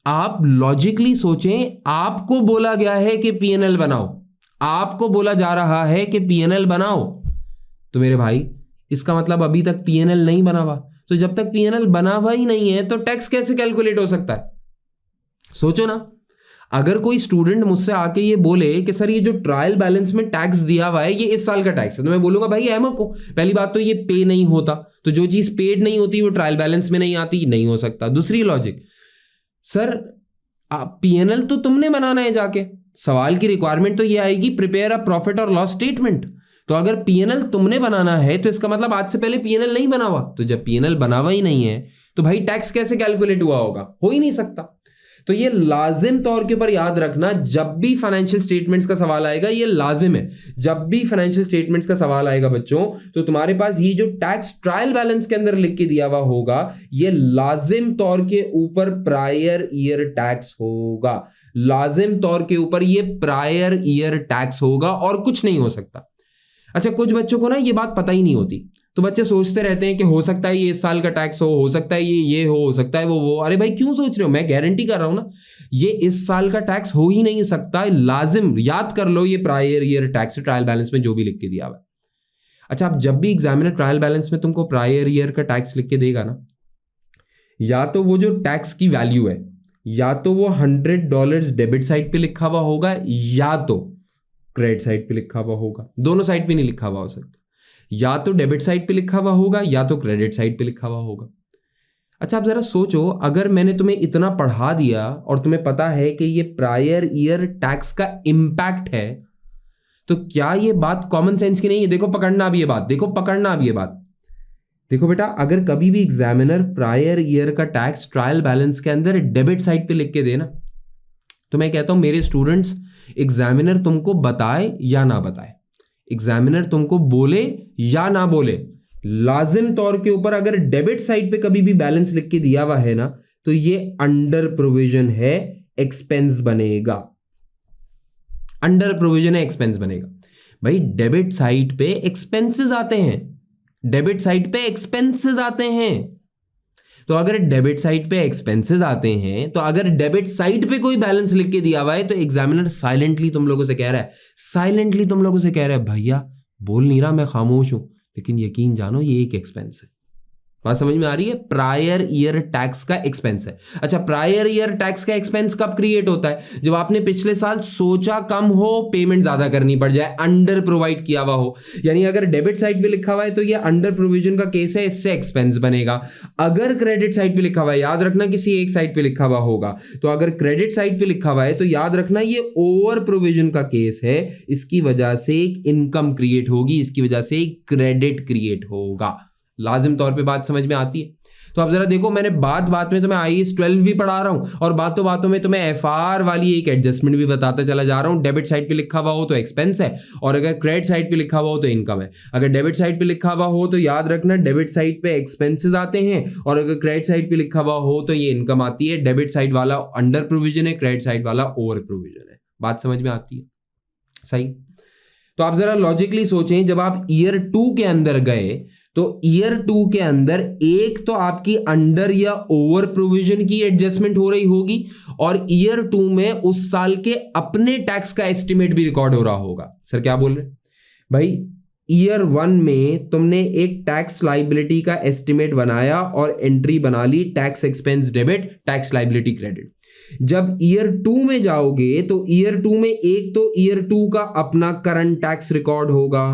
आप लॉजिकली सोचें, आपको बोला गया है कि पीएनएल बनाओ, आपको बोला जा रहा है कि पीएनएल बनाओ, तो मेरे भाई इसका मतलब अभी तक पीएनएल नहीं बना हुआ। तो जब तक पीएनएल बना हुआ ही नहीं है तो टैक्स कैसे कैलकुलेट हो सकता है? सोचो ना, अगर कोई स्टूडेंट मुझसे आके ये बोले कि सर ये जो ट्रायल बैलेंस में टैक्स दिया हुआ है ये इस साल का टैक्स है, तो मैं बोलूंगा भाई अहमद को, पहली बात तो ये पे नहीं होता, तो जो चीज पेड नहीं होती वो ट्रायल बैलेंस में नहीं आती, नहीं हो सकता। दूसरी लॉजिक, सर पीएनएल तो तुमने बनाना है जाके, सवाल की रिक्वायरमेंट तो ये आएगी प्रिपेयर अ प्रॉफिट और लॉस स्टेटमेंट, तो अगर पीएनएल तुमने बनाना है तो इसका मतलब आज से पहले पीएनएल नहीं बना हुआ, तो जब पीएनएल बना हुआ ही नहीं है तो भाई टैक्स कैसे कैलकुलेट हुआ होगा? हो ही नहीं सकता। तो ये लाजिम तौर के ऊपर याद रखना, जब भी फाइनेंशियल स्टेटमेंट्स का सवाल आएगा, ये लाजिम है, जब भी फाइनेंशियल स्टेटमेंट्स का सवाल आएगा बच्चों, तो तुम्हारे पास ये जो टैक्स ट्रायल बैलेंस के अंदर लिख के दिया हुआ होगा ये लाजिम तौर के ऊपर प्रायर ईयर टैक्स होगा, लाजिम तौर के ऊपर ये प्रायर ईयर टैक्स होगा और कुछ नहीं हो सकता। अच्छा, कुछ बच्चों को ना ये बात पता ही नहीं होती, तो बच्चे सोचते रहते हैं कि हो सकता है ये इस साल का टैक्स हो सकता है ये हो सकता है वो। अरे भाई क्यों सोच रहे हो? मैं गारंटी कर रहा हूं ना, ये इस साल का टैक्स हो ही नहीं सकता। लाजिम याद कर लो, ये prior year tax trial balance में जो भी लिख के दिया हुआ है। अच्छा, अब जब भी एग्जामिनर ट्रायल बैलेंस में तुमको प्रायर ईयर का टैक्स लिख के देगा ना, या तो वो जो टैक्स की वैल्यू है या तो वो $100 डेबिट साइड पे लिखा हुआ होगा या तो क्रेडिट साइड पे लिखा हुआ होगा, दोनों साइड पे नहीं लिखा हुआ हो सकता, या तो डेबिट साइड पे लिखा हुआ होगा या तो क्रेडिट साइड पे लिखा हुआ होगा। अच्छा, आप जरा सोचो, अगर मैंने तुम्हें इतना पढ़ा दिया और तुम्हें पता है कि ये प्रायर ईयर टैक्स का इंपैक्ट है, तो क्या ये बात कॉमन सेंस की नहीं है? देखो पकड़ना अब ये बात, देखो पकड़ना अब ये बात। देखो बेटा, अगर कभी भी एग्जामिनर प्रायर ईयर का टैक्स ट्रायल बैलेंस के अंदर डेबिट साइड पे लिख के देना, तो मैं कहता हूं मेरे स्टूडेंट्स, एग्जामिनर तुमको बताए या ना बताए, एग्जामिनर तुमको बोले या ना बोले, लाजिम तौर के ऊपर अगर डेबिट साइड पे कभी भी बैलेंस लिख के दिया हुआ है ना, तो ये अंडर प्रोविजन है, एक्सपेंस बनेगा, अंडर प्रोविजन है, एक्सपेंस बनेगा। भाई डेबिट साइड पे एक्सपेंसेस आते हैं, डेबिट साइड पे एक्सपेंसेस आते हैं, तो अगर डेबिट साइड पे एक्सपेंसेस आते हैं, तो अगर डेबिट साइड पे कोई बैलेंस लिख के दिया हुआ है तो एग्जामिनर साइलेंटली तुम लोगों से कह रहा है, साइलेंटली तुम लोगों से कह रहा है भैया बोल नहीं रहा, मैं खामोश हूं, लेकिन यकीन जानो ये एक एक्सपेंस है। बात समझ में आ रही है? प्रायर ईयर टैक्स का एक्सपेंस है। अच्छा, प्रायर ईयर टैक्स का एक्सपेंस कब क्रिएट होता है? जब आपने पिछले साल सोचा कम हो, पेमेंट ज्यादा करनी पड़ जाए, अंडर प्रोवाइड किया हुआ हो। यानी अगर डेबिट साइड पे लिखा हुआ है तो ये अंडर प्रोविजन का केस है, इससे एक्सपेंस बनेगा। अगर क्रेडिट साइड पे लिखा हुआ है, याद रखना किसी एक साइड पे लिखा हुआ होगा, तो अगर क्रेडिट साइड पे लिखा हुआ है तो याद रखना ये ओवर प्रोविजन का केस है, इसकी वजह से एक इनकम क्रिएट होगी, इसकी वजह से एक क्रेडिट क्रिएट होगा। लाजिम तौर पे बात समझ में आती है? तो अब जरा देखो, मैंने बात में तुम्हें IAS 12 भी पढ़ा रहा हूं और बातों में तुम्हें FR वाली एक एडजस्टमेंट भी बताता चला जा रहा हूं। डेबिट साइड पे लिखा हुआ हो तो एक्सपेंस है, और अगर क्रेडिट साइड पे लिखा हुआ हो तो इनकम है। अगर डेबिट साइड पे लिखा हुआ हो तो याद रखना डेबिट साइड पे एक्सपेंसेस आते हैं, और अगर क्रेडिट साइड पे लिखा हुआ हो तो ये इनकम आती है। डेबिट साइड वाला अंडर प्रोविजन है, क्रेडिट साइड वाला ओवर प्रोविजन है। बात समझ में आती है? सही। तो आप जरा लॉजिकली सोचें, जब आप ईयर 2 के अंदर गए तो ईयर 2 के अंदर एक तो आपकी अंडर या ओवर प्रोविजन की एडजस्टमेंट हो रही होगी, और ईयर 2 में उस साल के अपने टैक्स का एस्टिमेट भी रिकॉर्ड हो रहा होगा। सर क्या बोल रहे हैं भाई? ईयर 1 में तुमने एक टैक्स लाइबिलिटी का एस्टिमेट बनाया और एंट्री बना ली tax expense debit tax liability credit. जब ईयर 2 में जाओगे तो ईयर 2 में एक तो ईयर 2 का अपना करंट टैक्स रिकॉर्ड होगा,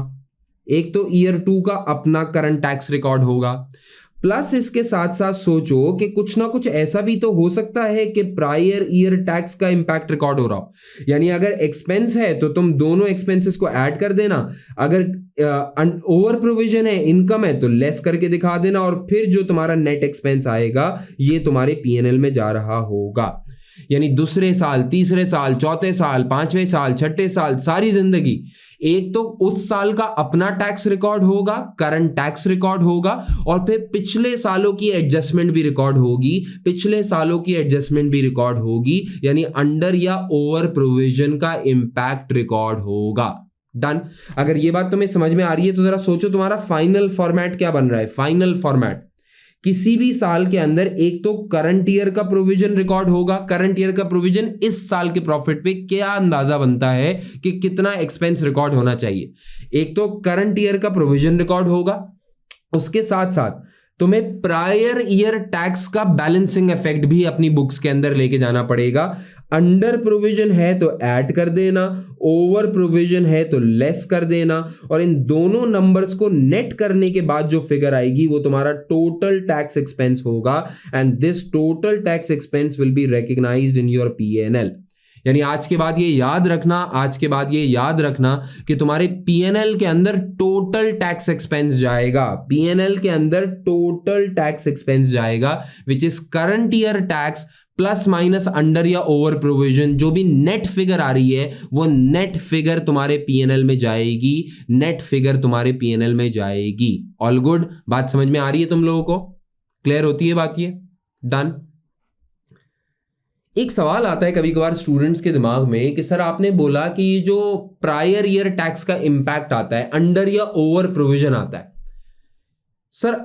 एक तो ईयर 2 का अपना करंट टैक्स रिकॉर्ड होगा, प्लस इसके साथ साथ सोचो कि कुछ ना कुछ ऐसा भी तो हो सकता है कि प्रायर ईयर टैक्स का इंपैक्ट रिकॉर्ड हो रहा हो। यानी अगर एक्सपेंस है तो तुम दोनों एक्सपेंसेस को ऐड कर देना, अगर ओवर प्रोविजन है, इनकम है, तो लेस करके दिखा देना, और फिर जो तुम्हारा नेट एक्सपेंस आएगा ये तुम्हारे पीएनएल में जा रहा होगा। यानी दूसरे साल, तीसरे साल, चौथे साल, पांचवें साल, छठे साल, सारी जिंदगी एक तो उस साल का अपना टैक्स रिकॉर्ड होगा, करंट टैक्स रिकॉर्ड होगा, और फिर पिछले सालों की एडजस्टमेंट भी रिकॉर्ड होगी, पिछले सालों की एडजस्टमेंट भी रिकॉर्ड होगी, यानी अंडर या ओवर प्रोविजन का इंपैक्ट रिकॉर्ड होगा। डन। अगर ये बात तुम्हें समझ में आ रही है तो जरा सोचो तुम्हारा फाइनल फॉर्मेट क्या बन रहा है। फाइनल फॉर्मेट किसी भी साल के अंदर एक तो करंट ईयर का प्रोविजन रिकॉर्ड होगा, करंट ईयर का प्रोविजन इस साल के प्रॉफिट पे क्या अंदाजा बनता है कि कितना एक्सपेंस रिकॉर्ड होना चाहिए। एक तो करंट ईयर का प्रोविजन रिकॉर्ड होगा, उसके साथ साथ तुम्हें प्रायर ईयर टैक्स का बैलेंसिंग इफेक्ट भी अपनी बुक्स के अंदर लेके जाना पड़ेगा। अंडर प्रोविजन है तो ऐड कर देना, ओवर प्रोविजन है तो लेस कर देना, और इन दोनों नंबर्स को नेट करने के बाद जो फिगर आएगी वो तुम्हारा टोटल टैक्स एक्सपेंस होगा, and this total tax expense will be recognised in your PNL. यानी आज के बाद ये याद रखना, आज के बाद ये याद रखना कि तुम्हारे पीएनएल के अंदर टोटल टैक्स एक्सपेंस जाएगा, पीएनएल के अंदर टोटल टैक्स एक्सपेंस जाएगा, which is current year tax plus minus under या ओवर प्रोविजन। जो भी नेट फिगर आ रही है वो नेट फिगर तुम्हारे पीएनएल में जाएगी, नेट फिगर तुम्हारे पीएनएल में जाएगी। All good? बात समझ में आ रही है तुम लोगों को? क्लियर होती है बात ये? डन। एक सवाल आता है कभी कभार स्टूडेंट्स के दिमाग में कि सर आपने बोला कि ये जो प्रायर ईयर टैक्स का इंपैक्ट आता है, अंडर या ओवर प्रोविजन आता है, सर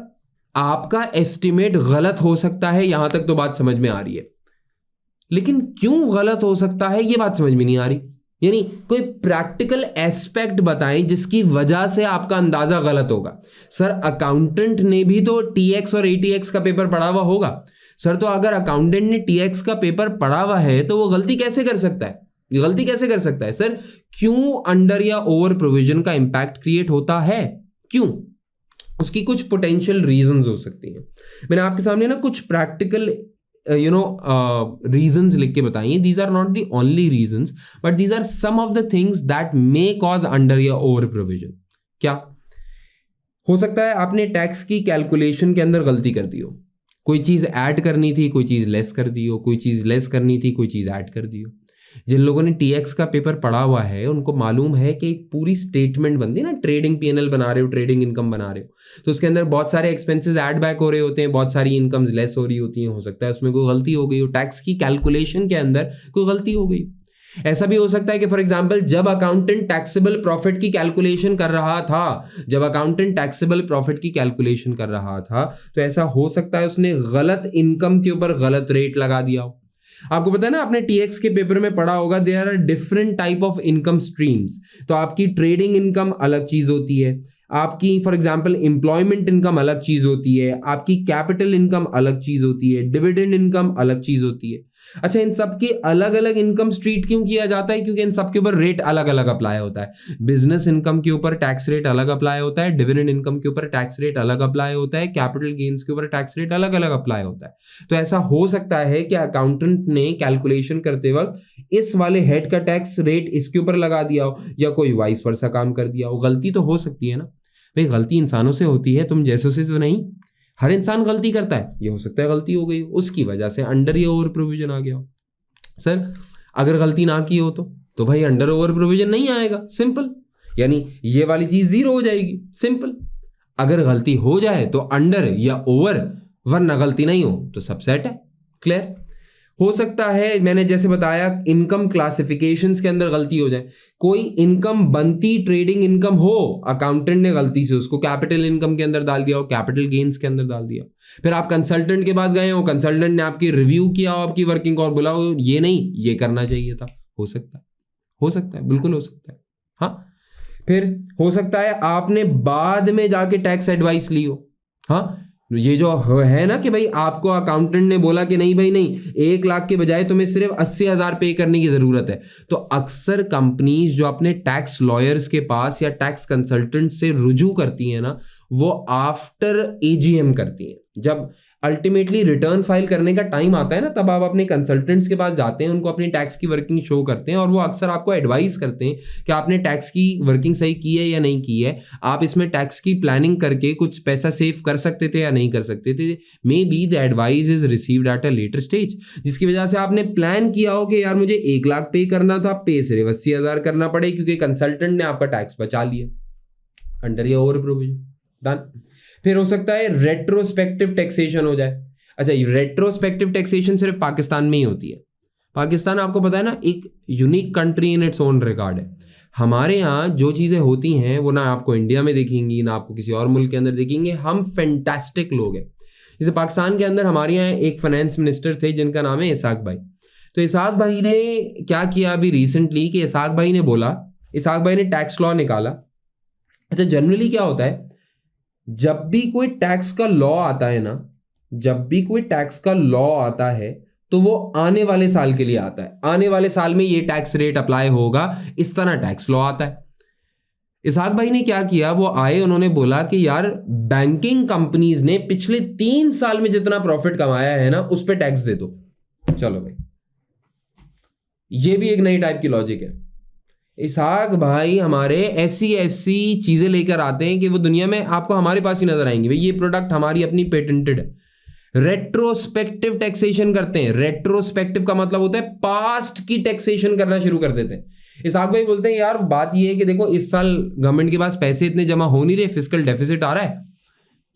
आपका एस्टिमेट गलत हो सकता है, यहां तक तो बात समझ में आ रही है, लेकिन क्यों गलत हो सकता है ये बात समझ में नहीं आ रही। यानी कोई प्रैक्टिकल एस्पेक्ट बताएं जिसकी वजह से आपका अंदाजा गलत होगा। सर अकाउंटेंट ने भी तो टीएक्स और एटीएक्स का पेपर पढ़ा हुआ होगा। सर तो अगर अकाउंटेंट ने टीएक्स का पेपर पढ़ा हुआ है तो वो गलती कैसे कर सकता है? गलती कैसे कर सकता है? सर क्यों अंडर या ओवर प्रोविजन का इंपैक्ट क्रिएट होता है? क्यों? उसकी कुछ पोटेंशियल रीजंस हो सकती हैं। मैंने आपके सामने ना कुछ प्रैक्टिकल reasons लिख के बताइए। These are not the only reasons, but these are some of the things that may cause under या over provision। क्या हो सकता है? आपने टैक्स की कैलकुलेशन के अंदर गलती कर दी हो, कोई चीज ऐड करनी थी, कोई चीज लेस कर दी हो, कोई चीज लेस करनी थी, कोई चीज ऐड कर दी हो। जिन लोगों ने टीएक्स का पेपर पढ़ा हुआ है उनको मालूम है कि एक पूरी स्टेटमेंट बनती है ना, ट्रेडिंग पीएनएल बना रहे हो, ट्रेडिंग इनकम बना रहे हो, तो उसके अंदर बहुत सारे एक्सपेंसेस ऐड बैक हो रहे होते हैं, बहुत सारी इनकम्स लेस हो रही होती हैं। हो सकता है उसमें कोई गलती हो गई हो, टैक्स की कैलकुलेशन के अंदर कोई गलती हो गई। ऐसा भी हो सकता है कि फॉर एग्जांपल जब अकाउंटेंट टैक्सेबल प्रॉफिट की कैलकुलेशन कर रहा था, जब अकाउंटेंट टैक्सेबल प्रॉफिट की कैलकुलेशन कर रहा था तो ऐसा हो सकता है उसने गलत इनकम के ऊपर गलत रेट लगा दिया हो। आपको पता है ना, आपने टीएक्स के पेपर में पढ़ा होगा there are different type of income streams. तो आपकी ट्रेडिंग इनकम अलग चीज होती है, आपकी फॉर एग्जांपल एम्प्लॉयमेंट इनकम अलग चीज होती है, आपकी कैपिटल इनकम अलग चीज होती है, डिविडेंड इनकम अलग चीज होती है। अच्छा, इन सब के अलग अलग इनकम स्ट्रीट क्यों किया जाता है? क्योंकि इन सब के ऊपर रेट अलग अलग अप्लाई होता है। बिजनेस इनकम के ऊपर टैक्स रेट अलग अप्लाई होता है, डिविडेंड इनकम के ऊपर टैक्स रेट अलग अप्लाई होता है, कैपिटल गेन्स के ऊपर टैक्स रेट अलग अलग अप्लाई होता है। तो ऐसा हो सकता है कि अकाउंटेंट ने कैलकुलेशन करते वक्त इस वाले हेड का टैक्स रेट इसके ऊपर लगा दिया हो, या कोई वाइस वर्सा काम कर दिया हो। गलती तो हो सकती है ना भाई, गलती इंसानों से होती है, तुम जैसों से तो नहीं। हर इंसान गलती करता है, ये हो सकता है गलती हो गई, उसकी वजह से अंडर या ओवर प्रोविजन आ गया हो। सर अगर गलती ना की हो तो भाई अंडर ओवर प्रोविजन नहीं आएगा, सिंपल। यानी ये वाली चीज जीरो हो जाएगी, सिंपल। अगर गलती हो जाए तो अंडर या ओवर, वरना गलती नहीं हो तो सब सेट है, क्लियर। हो सकता है मैंने जैसे बताया इनकम क्लासिफिकेशंस के अंदर गलती हो जाए, कोई इनकम बनती ट्रेडिंग इनकम हो, अकाउंटेंट ने गलती से उसको कैपिटल इनकम के अंदर डाल दिया हो, कैपिटल गेन्स के अंदर डाल दिया। फिर आप कंसल्टेंट के पास गए हो, कंसल्टेंट ने आपकी रिव्यू किया हो आपकी वर्किंग और बोला हो ये नहीं, ये करना चाहिए था। हो सकता है, बिल्कुल हो सकता है। हाँ, फिर हो सकता है आपने बाद में जाके टैक्स एडवाइस ली हो। हाँ, ये जो है ना कि भाई आपको अकाउंटेंट ने बोला कि नहीं भाई नहीं, 1 लाख के बजाय तुम्हें सिर्फ 80,000 पे करने की जरूरत है, तो अक्सर कंपनीज जो अपने टैक्स लॉयर्स के पास या टैक्स कंसल्टेंट से रुजू करती हैं ना, वो आफ्टर एजीएम करती हैं। जब अल्टीमेटली रिटर्न फाइल करने का टाइम आता है ना, तब आप अपने कंसल्टेंट्स के पास जाते हैं, उनको अपनी टैक्स की वर्किंग शो करते हैं और वो अक्सर आपको एडवाइस करते हैं कि आपने टैक्स की वर्किंग सही की है या नहीं की है, आप इसमें टैक्स की प्लानिंग करके कुछ पैसा सेव कर सकते थे या नहीं कर सकते थे। May be the advice is received at a later stage, जिसकी वजह से आपने प्लान किया हो कि यार मुझे 1 लाख पे करना था, पे सिर्फ 80,000 करना पड़े क्योंकि कंसल्टेंट ने आपका टैक्स बचा लिया अंडर या ओवर प्रोविजन। डन। फिर हो सकता है रेट्रोस्पेक्टिव टैक्सेशन हो जाए। अच्छा, रेट्रोस्पेक्टिव टैक्सेशन सिर्फ पाकिस्तान में ही होती है। पाकिस्तान आपको पता है ना, एक unique country in its own regard है। हमारे यहाँ जो चीज़ें होती हैं वो ना आपको इंडिया में देखेंगी ना आपको किसी और मुल्क के अंदर देखेंगे। हम फैंटास्टिक लोग हैं। जैसे पाकिस्तान के अंदर हमारे यहाँ एक फाइनेंस मिनिस्टर थे जिनका नाम है इसाक भाई। तो इसाक भाई ने क्या किया अभी रिसेंटली कि इसाक भाई ने टैक्स लॉ निकाला। अच्छा, जनरली क्या होता है, जब भी कोई टैक्स का लॉ आता है तो वो आने वाले साल के लिए आता है। आने वाले साल में ये टैक्स रेट अप्लाई होगा, इस तरह टैक्स लॉ आता है। इसाक भाई ने क्या किया, वो आए, उन्होंने बोला कि यार बैंकिंग कंपनीज ने पिछले 3 साल में जितना प्रॉफिट कमाया है ना, उस पर टैक्स दे दो। चलो भाई, ये भी एक नई टाइप की लॉजिक है। इसाक भाई हमारे ऐसी चीजें लेकर आते हैं कि वो दुनिया में आपको हमारे पास ही नजर आएंगे। भाई ये प्रोडक्ट हमारी अपनी पेटेंटेड है। रेट्रोस्पेक्टिव टैक्सेशन करते हैं। रेट्रोस्पेक्टिव का मतलब होता है पास्ट की टैक्सेशन करना शुरू कर देते हैं। इसाक भाई बोलते हैं यार बात ये है कि देखो इस साल गवर्नमेंट के पास पैसे इतने जमा हो नहीं रहे, फिस्कल डेफिसिट आ रहा है।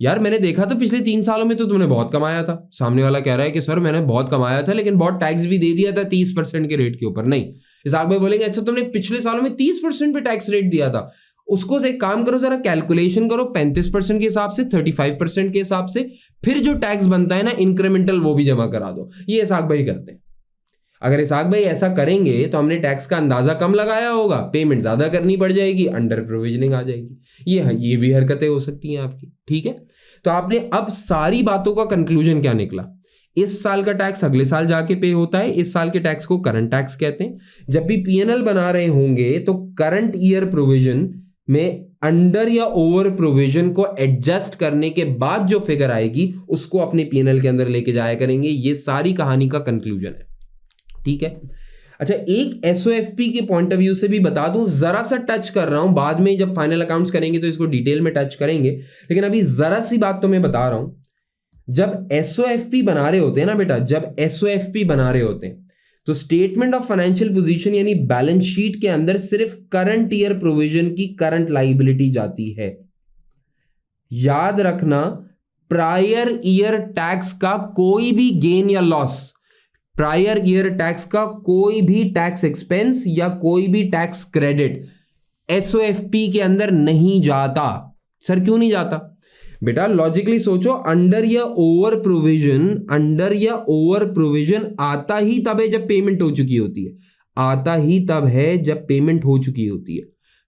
यार मैंने देखा तो पिछले 3 सालों में तो तुमने बहुत कमाया था। सामने वाला कह रहा है कि सर मैंने बहुत कमाया था लेकिन बहुत टैक्स भी दे दिया था 30% के रेट के ऊपर। नहीं, इसाक भाई बोलेंगे अच्छा तुमने पिछले सालों में 30% पे टैक्स रेट दिया था, उसको से एक काम करो, जरा कैलकुलेशन करो 35% के हिसाब से, 35% के हिसाब से, फिर जो टैक्स बनता है ना इंक्रीमेंटल वो भी जमा करा दो। ये इसाक भाई करते हैं। अगर इसाक भाई ऐसा करेंगे तो हमने टैक्स का अंदाजा कम लगाया होगा, पेमेंट ज्यादा करनी पड़ जाएगी, अंडर प्रोविजनिंग आ जाएगी। ये भी हरकतें हो सकती हैं आपकी। ठीक है, तो आपने अब सारी बातों का कंक्लूजन क्या निकला, इस साल का टैक्स अगले साल जाके पे होता है। इस साल के टैक्स को करंट टैक्स कहते हैं। जब भी पीएनएल बना रहे होंगे तो करंट ईयर प्रोविजन में अंडर या ओवर प्रोविजन को एडजस्ट करने के बाद जो फिगर आएगी उसको अपने पीएनएल के अंदर लेके जाया करेंगे। ये सारी कहानी का कंक्लूजन है। ठीक है। अच्छा, एक एसओएफपी के पॉइंट ऑफ व्यू से भी बता दूं, जरा सा टच कर रहा हूं, बाद में जब फाइनल अकाउंट्स करेंगे तो इसको डिटेल में टच करेंगे, लेकिन अभी जरा सी बात तो मैं बता रहा हूं। जब एसओएफपी बना रहे होते हैं ना बेटा, जब एसओएफपी बना रहे होते हैं तो स्टेटमेंट ऑफ फाइनेंशियल पोजीशन यानी बैलेंस शीट के अंदर सिर्फ करंट ईयर प्रोविजन की करंट लायबिलिटी जाती है। याद रखना, प्रायर ईयर टैक्स का कोई भी गेन या लॉस, प्रायर ईयर टैक्स का कोई भी टैक्स एक्सपेंस या कोई भी टैक्स क्रेडिट एसओएफपी के अंदर नहीं जाता। सर क्यों नहीं जाता? बेटा लॉजिकली सोचो, अंडर या ओवर प्रोविजन आता ही तब है जब पेमेंट हो चुकी होती है। आता ही तब है जब पेमेंट हो चुकी होती है।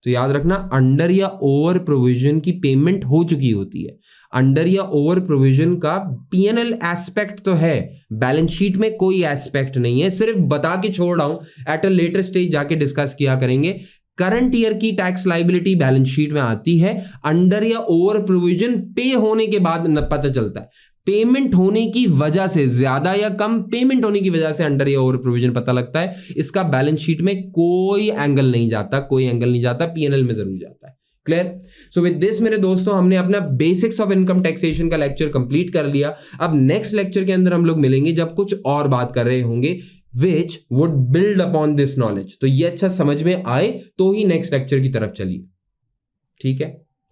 तो याद रखना, अंडर या ओवर प्रोविजन की पेमेंट हो चुकी होती है। अंडर या ओवर प्रोविजन का पीएनएल एस्पेक्ट तो है, बैलेंस शीट में कोई एस्पेक्ट नहीं है। सिर्फ बता के छोड़ रहा हूं, एट अ लेटर स्टेज जाके डिस्कस किया करेंगे। करंट ईयर की टैक्स लायबिलिटी बैलेंस शीट में आती है, अंडर या ओवर प्रोविजन पे होने के बाद पता चलता है। पेमेंट होने की वजह से, ज्यादा या कम पेमेंट होने की वजह से अंडर या ओवर प्रोविजन पता लगता है। इसका बैलेंस शीट में कोई एंगल नहीं जाता, पीएनएल में जरूर जाता है। क्लियर? सो विद दिस मेरे दोस्तों, हमने अपना बेसिक्स ऑफ इनकम टैक्सेशन का लेक्चर कंप्लीट कर लिया। अब नेक्स्ट लेक्चर के अंदर हम लोग मिलेंगे जब कुछ और बात कर रहे होंगे which would build upon this knowledge। तो ये अच्छा समझ में आए तो ही नेक्स्ट लेक्चर की तरफ चलिए। ठीक है,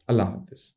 अल्लाह हाफिज।